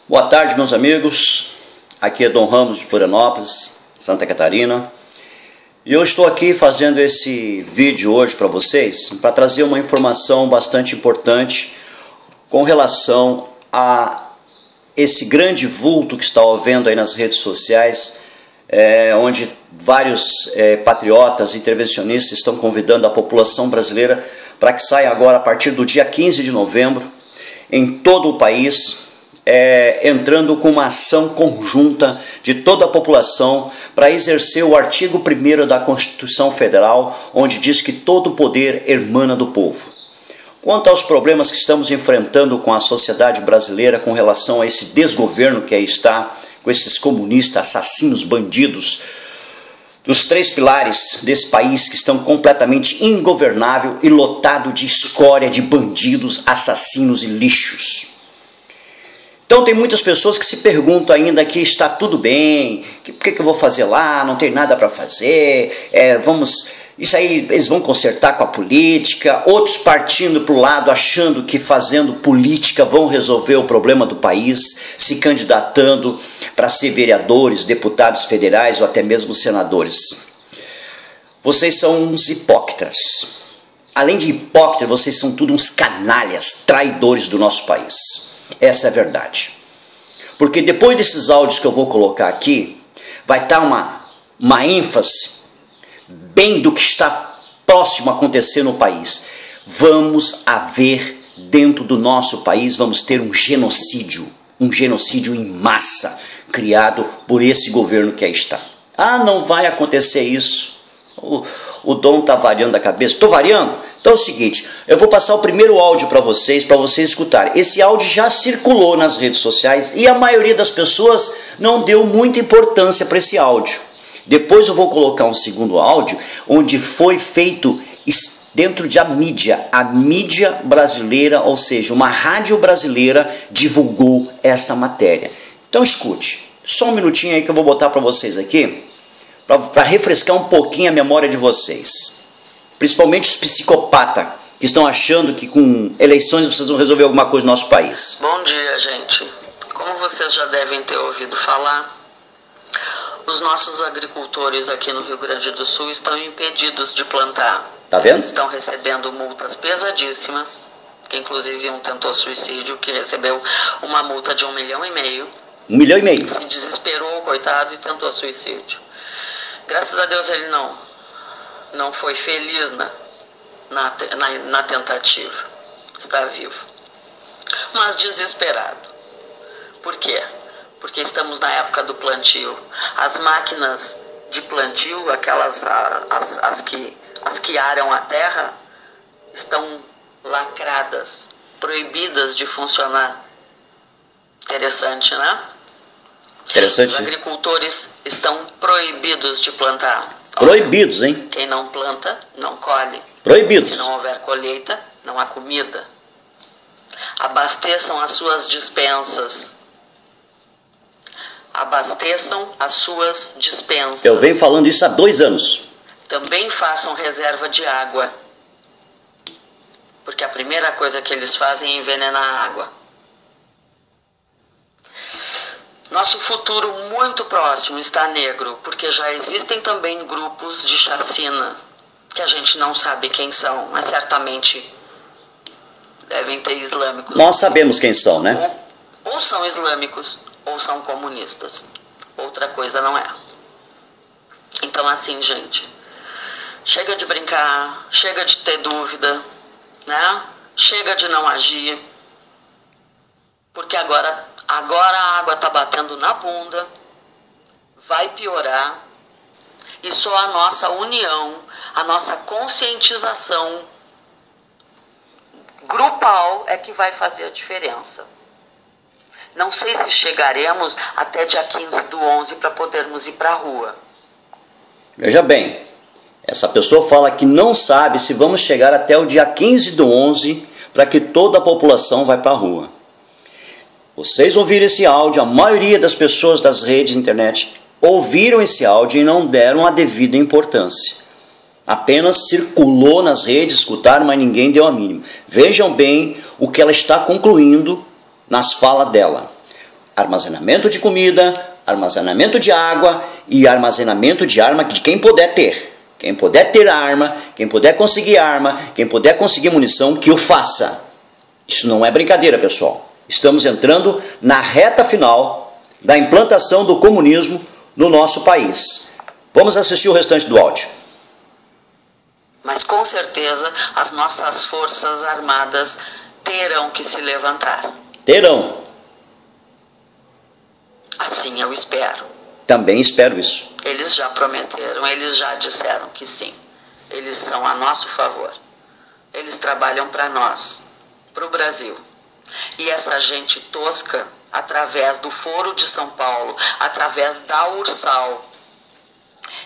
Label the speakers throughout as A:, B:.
A: Boa tarde, meus amigos. Aqui é Dom Ramos de Florianópolis, Santa Catarina. E eu estou aqui fazendo esse vídeo hoje para vocês para trazer uma informação bastante importante com relação a esse grande vulto que está havendo aí nas redes sociais, onde vários patriotas intervencionistas estão convidando a população brasileira para que saia agora a partir do dia 15 de novembro em todo o país, entrando com uma ação conjunta de toda a população para exercer o artigo 1º da Constituição Federal, onde diz que todo poder emana do povo. Quanto aos problemas que estamos enfrentando com a sociedade brasileira com relação a esse desgoverno que aí está, com esses comunistas, assassinos, bandidos, dos 3 pilares desse país que estão completamente ingovernável e lotado de escória, de bandidos, assassinos e lixos. Então tem muitas pessoas que se perguntam ainda que está tudo bem, que por que eu vou fazer lá, não tem nada para fazer, isso aí eles vão consertar com a política, outros partindo para o lado achando que fazendo política vão resolver o problema do país, se candidatando para ser vereadores, deputados federais ou até mesmo senadores. Vocês são uns hipócritas. Além de hipócritas, vocês são tudo uns canalhas, traidores do nosso país. Essa é a verdade. Porque depois desses áudios que eu vou colocar aqui, vai estar uma ênfase bem do que está próximo a acontecer no país. Vamos haver dentro do nosso país, vamos ter um genocídio em massa, criado por esse governo que aí está. Ah, não vai acontecer isso. O Dom está variando a cabeça. Estou variando? Então é o seguinte, eu vou passar o primeiro áudio para vocês escutarem. Esse áudio já circulou nas redes sociais e a maioria das pessoas não deu muita importância para esse áudio. Depois eu vou colocar um segundo áudio, onde foi feito dentro da mídia. A mídia brasileira, ou seja, uma rádio brasileira divulgou essa matéria. Então escute, só um minutinho aí que eu vou botar para vocês aqui, para refrescar um pouquinho a memória de vocês. Principalmente os psicopatas que estão achando que com eleições vocês vão resolver alguma coisa no nosso país.
B: Bom dia, gente. Como vocês já devem ter ouvido falar, os nossos agricultores aqui no Rio Grande do Sul estão impedidos de plantar.
A: Tá vendo?
B: Eles estão recebendo multas pesadíssimas, que inclusive um tentou suicídio, que recebeu uma multa de 1,5 milhão.
A: 1,5 milhão.
B: Se desesperou, coitado, e tentou suicídio. Graças a Deus ele não foi feliz na tentativa. Está vivo. Mas desesperado. Por quê? Porque estamos na época do plantio. As máquinas de plantio, aquelas as que aram a terra, estão lacradas, proibidas de funcionar. Interessante, né?
A: Interessante.
B: Os agricultores estão proibidos de plantar.
A: Proibidos, hein?
B: Quem não planta, não colhe.
A: Proibidos.
B: Se não houver colheita, não há comida. Abasteçam as suas dispensas. Abasteçam as suas dispensas.
A: Eu venho falando isso há 2 anos.
B: Também façam reserva de água. Porque a primeira coisa que eles fazem é envenenar a água. Nosso futuro muito próximo está negro, porque já existem também grupos de chacina, que a gente não sabe quem são, mas certamente devem ter islâmicos.
A: Nós sabemos quem são, né?
B: Ou são islâmicos, ou são comunistas. Outra coisa não é. Então assim, gente, chega de brincar, chega de ter dúvida, né? Chega de não agir, porque agora a água está batendo na bunda, vai piorar, e só a nossa união, a nossa conscientização grupal é que vai fazer a diferença. Não sei se chegaremos até dia 15 do 11 para podermos ir para a rua.
A: Veja bem, essa pessoa fala que não sabe se vamos chegar até o dia 15 do 11 para que toda a população vai para a rua. Vocês ouviram esse áudio, a maioria das pessoas das redes de internet ouviram esse áudio e não deram a devida importância. Apenas circulou nas redes, escutaram, mas ninguém deu a mínima. Vejam bem o que ela está concluindo nas falas dela. armazenamento de comida, armazenamento de água e armazenamento de arma de quem puder ter. Quem puder ter arma, quem puder conseguir arma, quem puder conseguir munição, que o faça. Isso não é brincadeira, pessoal. Estamos entrando na reta final da implantação do comunismo no nosso país. Vamos assistir o restante do áudio.
B: Mas com certeza as nossas forças armadas terão que se levantar.
A: Terão.
B: Assim eu espero.
A: Também espero isso.
B: Eles já prometeram, eles já disseram que sim. Eles são a nosso favor. Eles trabalham para nós, para o Brasil. E essa gente tosca, através do Foro de São Paulo, através da Ursal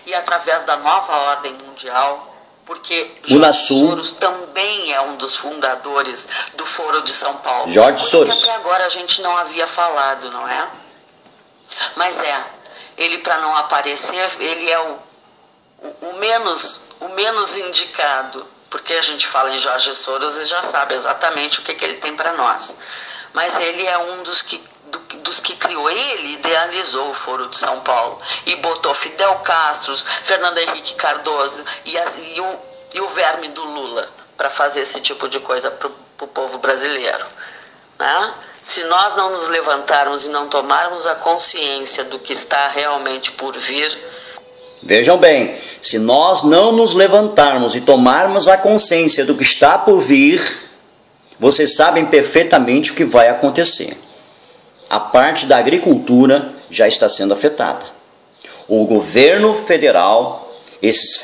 B: e através da nova ordem mundial, porque Jorge Soros também é um dos fundadores do Foro de São Paulo.
A: Jorge Soros.
B: Até agora a gente não havia falado, não é? Mas ele, para não aparecer, ele é o menos indicado, porque a gente fala em Jorge Soros e já sabe exatamente o que ele tem para nós. Mas ele é um dos que criou, ele idealizou o Foro de São Paulo e botou Fidel Castro, Fernando Henrique Cardoso e o verme do Lula para fazer esse tipo de coisa para o povo brasileiro, né? Se nós não nos levantarmos e não tomarmos a consciência do que está realmente por vir...
A: Vejam bem, se nós não nos levantarmos e tomarmos a consciência do que está por vir, vocês sabem perfeitamente o que vai acontecer. A parte da agricultura já está sendo afetada. O governo federal, esses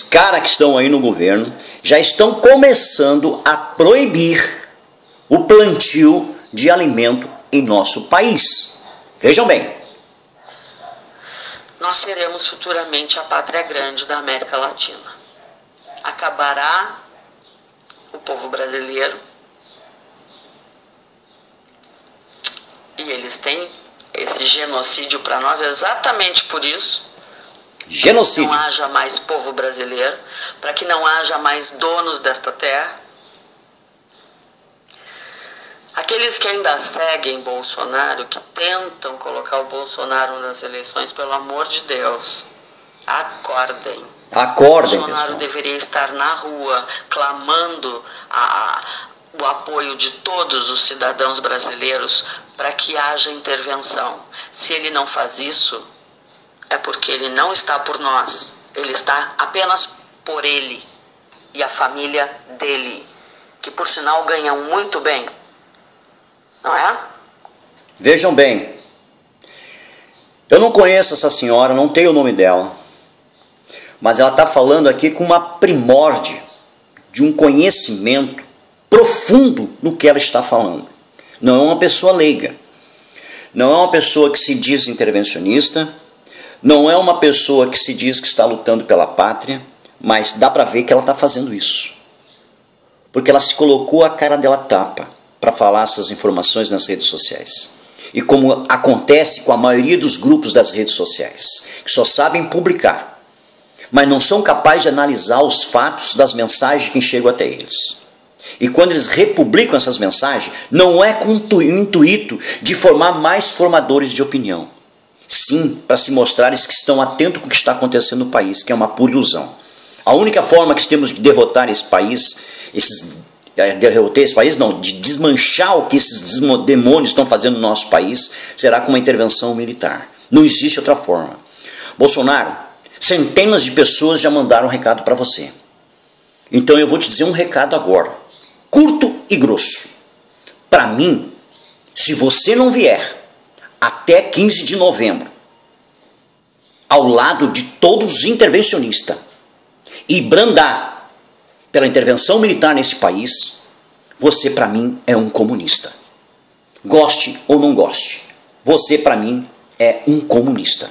A: caras que estão aí no governo, já estão começando a proibir o plantio de alimento em nosso país. Vejam bem.
B: Nós seremos futuramente a pátria grande da América Latina. Acabará o povo brasileiro e eles têm esse genocídio para nós exatamente por isso.
A: Genocídio.
B: Para que não haja mais povo brasileiro, para que não haja mais donos desta terra. Aqueles que ainda seguem Bolsonaro, que tentam colocar o Bolsonaro nas eleições, pelo amor de Deus, acordem.
A: Acordem,
B: Bolsonaro
A: pessoal.
B: deveria estar na rua, clamando o apoio de todos os cidadãos brasileiros para que haja intervenção. Se ele não faz isso, é porque ele não está por nós. Ele está apenas por ele e a família dele, que por sinal ganham muito bem. Não é?
A: Vejam bem, eu não conheço essa senhora, não tenho o nome dela, mas ela está falando aqui com uma primórdia de um conhecimento profundo no que ela está falando. Não é uma pessoa leiga, não é uma pessoa que se diz intervencionista, não é uma pessoa que se diz que está lutando pela pátria, mas dá para ver que ela está fazendo isso, porque ela se colocou a cara dela tapa para falar essas informações nas redes sociais. E como acontece com a maioria dos grupos das redes sociais, que só sabem publicar, mas não são capazes de analisar os fatos das mensagens que chegam até eles. E quando eles republicam essas mensagens, não é com o intuito de formar mais formadores de opinião. Sim, para se mostrarem que estão atentos com o que está acontecendo no país, que é uma pura ilusão. A única forma que temos de derrotar esse país, de desmanchar o que esses demônios estão fazendo no nosso país, será com uma intervenção militar. Não existe outra forma. Bolsonaro, centenas de pessoas já mandaram um recado para você. Então eu vou te dizer um recado agora, curto e grosso. Para mim, se você não vier até 15 de novembro, ao lado de todos os intervencionistas, e brandar pela intervenção militar nesse país, você para mim é um comunista. Goste ou não goste, você para mim é um comunista.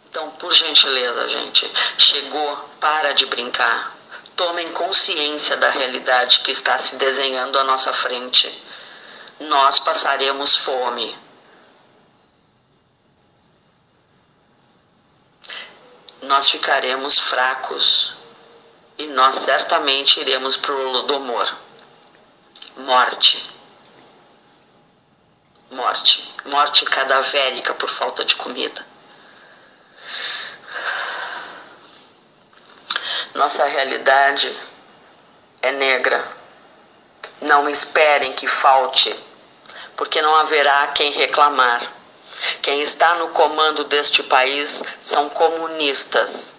B: Então, por gentileza, gente, chegou, para de brincar. Tomem consciência da realidade que está se desenhando à nossa frente. Nós passaremos fome. Nós ficaremos fracos. E nós certamente iremos para o Holodomor. Morte. morte cadavérica por falta de comida. Nossa realidade é negra. Não esperem que falte, porque não haverá quem reclamar. Quem está no comando deste país são comunistas,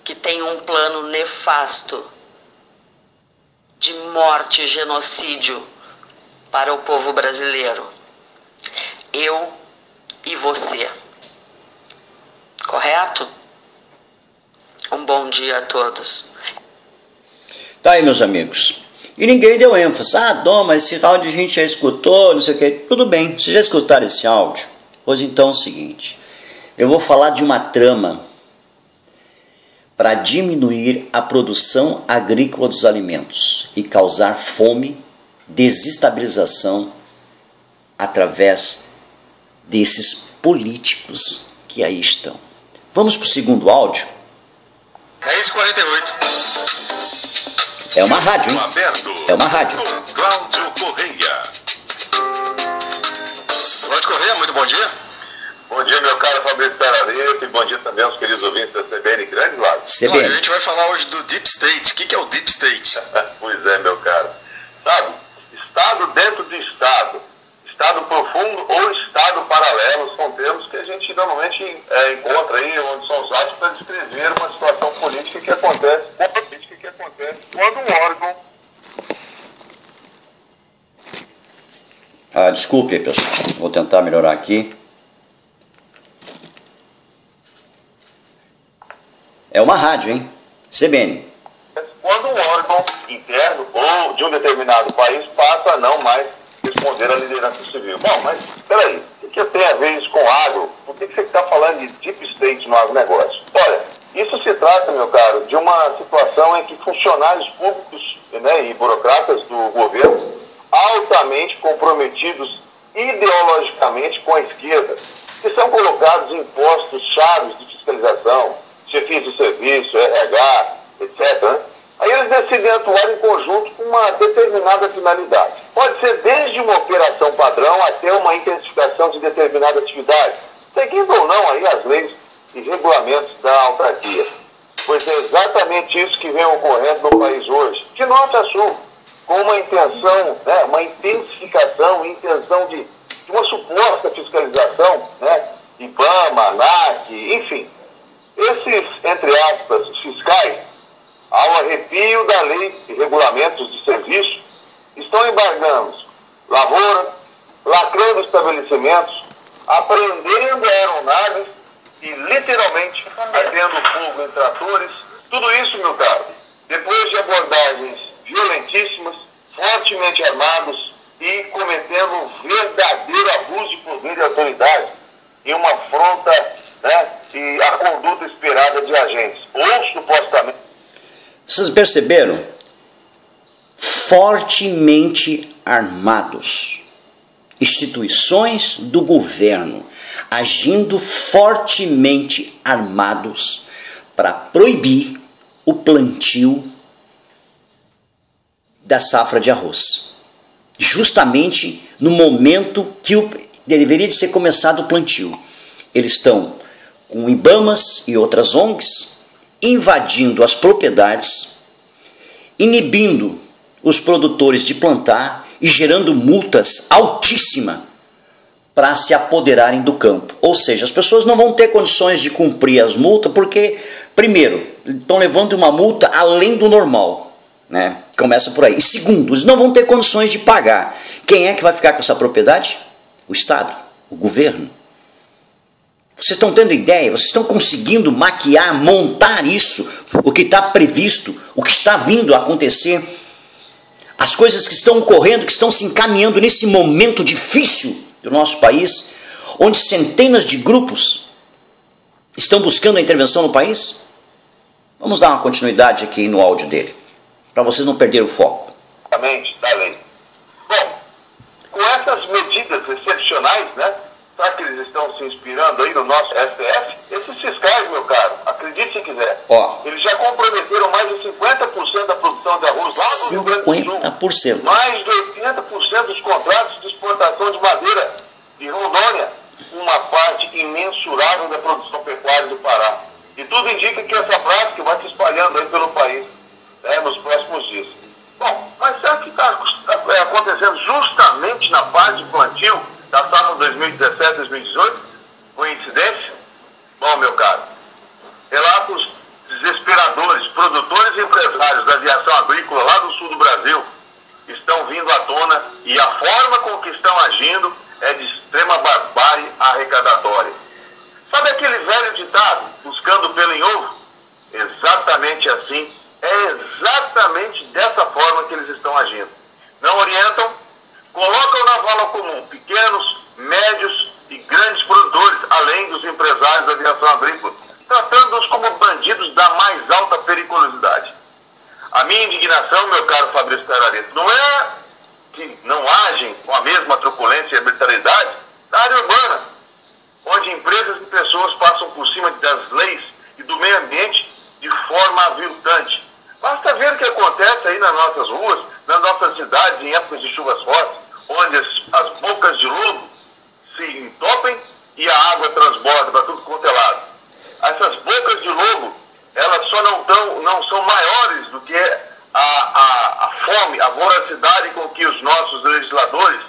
B: que têm um plano nefasto de morte e genocídio para o povo brasileiro. Eu e você. Correto? Um bom dia a todos.
A: Tá aí, meus amigos. E ninguém deu ênfase. Ah, Dom, mas esse áudio a gente já escutou, não sei o que. Tudo bem, vocês já escutaram esse áudio? Pois então é o seguinte. Eu vou falar de uma trama para diminuir a produção agrícola dos alimentos e causar fome, desestabilização através desses políticos que aí estão. Vamos para o segundo áudio?
C: 10h48.
A: É uma rádio, hein? É uma rádio.
C: Com Cláudio Correia. Cláudio Correia, muito bom dia.
D: Bom dia, meu caro Fabrício Tarareta, e bom dia também aos queridos ouvintes da CBN Grande Lago.
A: CBN.
C: A gente vai falar hoje do Deep State. O que é o Deep State?
D: Pois é, meu caro. Sabe, Estado dentro de Estado, Estado profundo ou Estado paralelo, são termos que a gente normalmente encontra aí, onde são usados para descrever uma situação política que acontece quando um órgão...
A: Desculpe, pessoal. Vou tentar melhorar aqui. É uma rádio, hein? CBN.
D: Quando um órgão interno ou de um determinado país passa a não mais responder à liderança civil. Bom, mas peraí, o que tem a ver isso com agro? Por que você está falando de deep state no agronegócio? Olha, isso se trata, meu caro, de uma situação em que funcionários públicos, né, e burocratas do governo, altamente comprometidos ideologicamente com a esquerda, que são colocados em postos chaves de fiscalização, chefias de serviço, RH, etc., né? Aí eles decidem atuar em conjunto com uma determinada finalidade. Pode ser desde uma operação padrão até uma intensificação de determinada atividade, seguindo ou não aí as leis e regulamentos da autarquia. Pois é exatamente isso que vem ocorrendo no país hoje, de norte a sul, com uma intenção, né, uma intensificação, intenção de uma suposta fiscalização, né, IBAMA, ANAC, enfim. Esses, entre aspas, fiscais, ao arrepio da lei e regulamentos de serviço, estão embargando lavoura, lacrando estabelecimentos, apreendendo aeronaves e literalmente ardendo fogo em tratores. Tudo isso, meu caro, depois de abordagens violentíssimas, fortemente armados e cometendo um verdadeiro abuso de poder e autoridade em uma afronta, né, e a conduta esperada de agentes, ou supostamente...
A: Vocês perceberam? Fortemente armados. Instituições do governo agindo fortemente armados para proibir o plantio da safra de arroz. Justamente no momento que deveria de ser começado o plantio. Eles estão com IBAMAs e outras ONGs invadindo as propriedades, inibindo os produtores de plantar e gerando multas altíssimas para se apoderarem do campo. Ou seja, as pessoas não vão ter condições de cumprir as multas porque, primeiro, estão levando uma multa além do normal, né? Começa por aí. E segundo, eles não vão ter condições de pagar. Quem é que vai ficar com essa propriedade? O Estado, o governo. Vocês estão tendo ideia? Vocês estão conseguindo maquiar, montar isso, o que está previsto, o que está vindo a acontecer, as coisas que estão ocorrendo, que estão se encaminhando nesse momento difícil do nosso país, onde centenas de grupos estão buscando a intervenção no país? Vamos dar uma continuidade aqui no áudio dele, para vocês não perderem o foco.
D: Da lei. Bom, com essas medidas excepcionais, né? Será que eles estão se inspirando aí no nosso STF? Esses fiscais, meu caro, acredite se quiser, eles já comprometeram mais de 50% da produção de arroz lá no Rio Grande do Sul.
A: 50%.
D: Mais de 80% dos contratos de exportação de madeira indica que essa prática vai se espalhando aí pelo país, né, nos próximos dias. Bom, mas será que está acontecendo justamente na fase de plantio da safra 2017-2018? Coincidência? Bom, meu caro, relatos desesperadores, produtores e empresários da aviação agrícola lá do sul do Brasil estão vindo à tona e a forma com que estão agindo é de extrema barbárie arrecadatória. Sabe aquele velho ditado, buscando pelo em ovo? Exatamente assim, é exatamente dessa forma que eles estão agindo. Não orientam, colocam na vala comum pequenos, médios e grandes produtores, além dos empresários da aviação agrícola, tratando-os como bandidos da mais alta periculosidade. A minha indignação, meu caro Fabrício Carareto, não é que não agem com a mesma truculência e brutalidade da área urbana, onde empresas e pessoas passam por cima das leis e do meio ambiente de forma aviltante. Basta ver o que acontece aí nas nossas ruas, nas nossas cidades, em épocas de chuvas fortes, onde as bocas de lobo se entopem e a água transborda para tudo quanto é lado. Essas bocas de lobo, elas só não são maiores do que a fome, a voracidade com que os nossos legisladores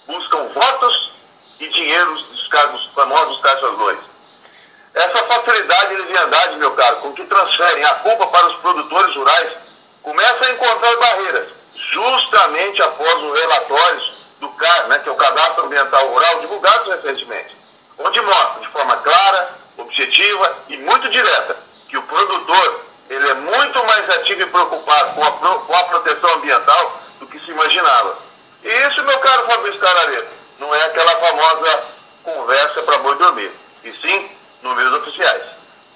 D: buscam votos e dinheiro dos cargos, famosos caixas 2. Essa facilidade e leviandade, meu caro, com que transferem a culpa para os produtores rurais, começa a encontrar barreiras, justamente após os relatórios do CAR, né, que é o Cadastro Ambiental Rural, divulgados recentemente, onde mostra de forma clara, objetiva e muito direta que o produtor ele é muito mais ativo e preocupado com a proteção ambiental do que se imaginava. E isso, meu caro Fabrício Carareto, não é aquela famosa conversa para boi dormir, e sim números oficiais.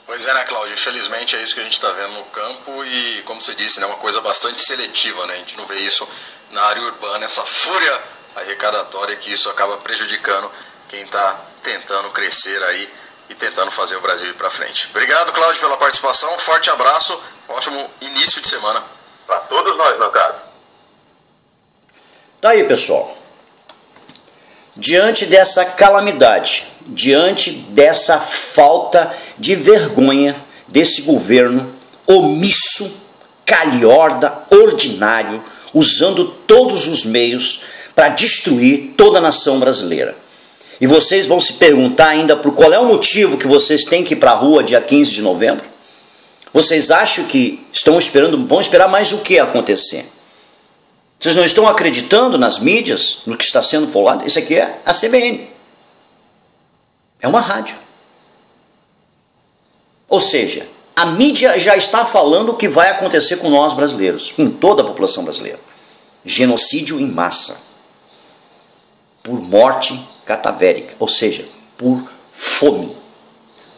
C: Pois é, né, Cláudio? Infelizmente é isso que a gente está vendo no campo e, como você disse, né, uma coisa bastante seletiva, né? A gente não vê isso na área urbana, essa fúria arrecadatória que isso acaba prejudicando quem está tentando crescer aí e tentando fazer o Brasil ir para frente. Obrigado, Cláudio, pela participação. Forte abraço. Ótimo início de semana.
D: Para todos nós, meu caro.
A: Tá aí, pessoal. Diante dessa calamidade, diante dessa falta de vergonha desse governo omisso, calhorda, ordinário, usando todos os meios para destruir toda a nação brasileira. E vocês vão se perguntar ainda por qual é o motivo que vocês têm que ir para a rua dia 15 de novembro? Vocês acham que vão esperar mais o que acontecer? Vocês não estão acreditando nas mídias, no que está sendo falado? Isso aqui é a CBN. É uma rádio. Ou seja, a mídia já está falando o que vai acontecer com nós brasileiros, com toda a população brasileira. Genocídio em massa. Por morte catavérica, ou seja, por fome.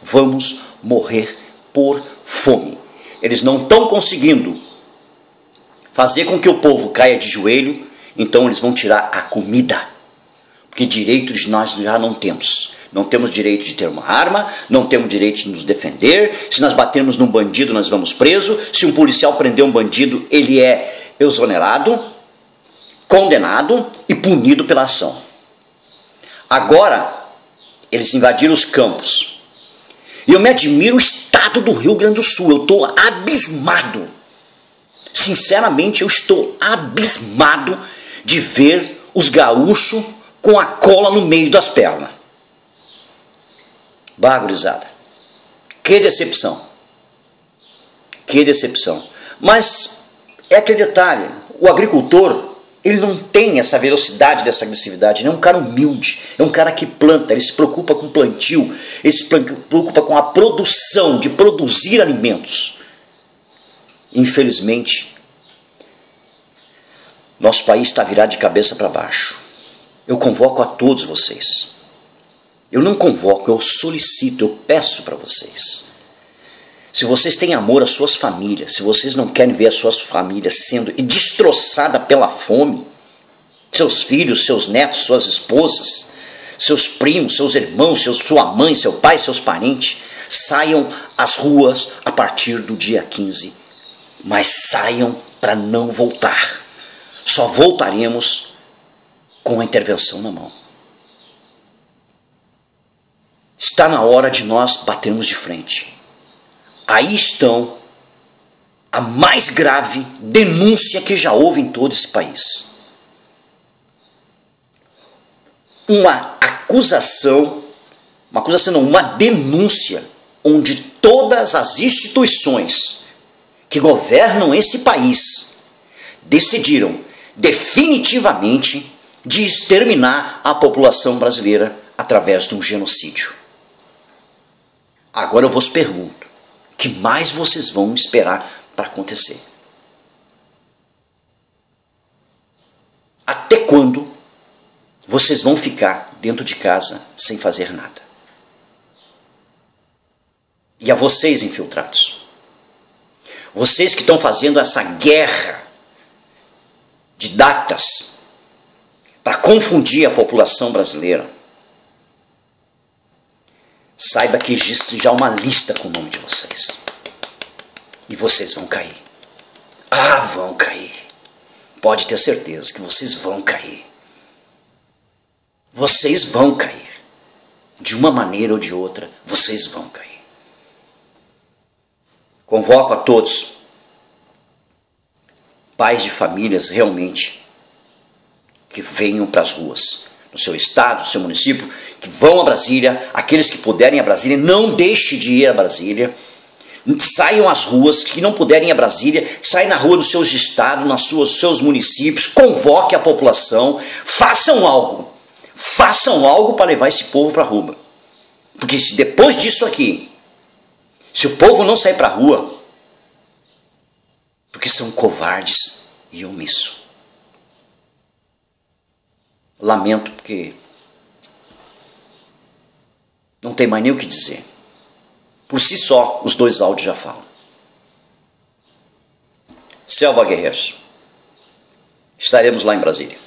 A: Vamos morrer por fome. Eles não estão conseguindo fazer com que o povo caia de joelho, então eles vão tirar a comida. Porque direitos nós já não temos. Não temos direito de ter uma arma, não temos direito de nos defender. Se nós batermos num bandido, nós vamos preso. Se um policial prender um bandido, ele é exonerado, condenado e punido pela ação. Agora, eles invadiram os campos. E eu me admiro o estado do Rio Grande do Sul. Eu estou abismado. Sinceramente, eu estou abismado de ver os gaúchos com a cola no meio das pernas. Gurizada. Que decepção. Que decepção. Mas é aquele detalhe. O agricultor, ele não tem essa velocidade dessa agressividade. Ele é um cara humilde. É um cara que planta. Ele se preocupa com o plantio. Ele se preocupa com a produção, de produzir alimentos. Infelizmente, nosso país está virado de cabeça para baixo. Eu convoco a todos vocês. Eu não convoco, eu solicito, eu peço para vocês. Se vocês têm amor às suas famílias, se vocês não querem ver as suas famílias sendo destroçadas pela fome, seus filhos, seus netos, suas esposas, seus primos, seus irmãos, sua mãe, seu pai, seus parentes, saiam às ruas a partir do dia 15. Mas saiam para não voltar. Só voltaremos com a intervenção na mão. Está na hora de nós batermos de frente. Aí estão a mais grave denúncia que já houve em todo esse país. Uma denúncia onde todas as instituições que governam esse país decidiram definitivamente de exterminar a população brasileira através de um genocídio. Agora eu vos pergunto, o que mais vocês vão esperar para acontecer? Até quando vocês vão ficar dentro de casa sem fazer nada? E a vocês, infiltrados, vocês que estão fazendo essa guerra de datas para confundir a população brasileira, saiba que existe já uma lista com o nome de vocês. E vocês vão cair. Ah, vão cair. Pode ter certeza que vocês vão cair. Vocês vão cair. De uma maneira ou de outra, vocês vão cair. Convoco a todos, pais de famílias realmente, que venham para as ruas, no seu estado, no seu município, que vão a Brasília, aqueles que puderem ir a Brasília, não deixe de ir a Brasília, saiam às ruas, que não puderem ir a Brasília, saiam na rua dos seus estados, nos seus municípios, convoque a população, façam algo para levar esse povo para a rua. Porque se depois disso aqui, se o povo não sair para a rua, porque são covardes e omissos. Lamento, porque não tem mais nem o que dizer. Por si só, os dois áudios já falam. Selva Guerreiros. Estaremos lá em Brasília.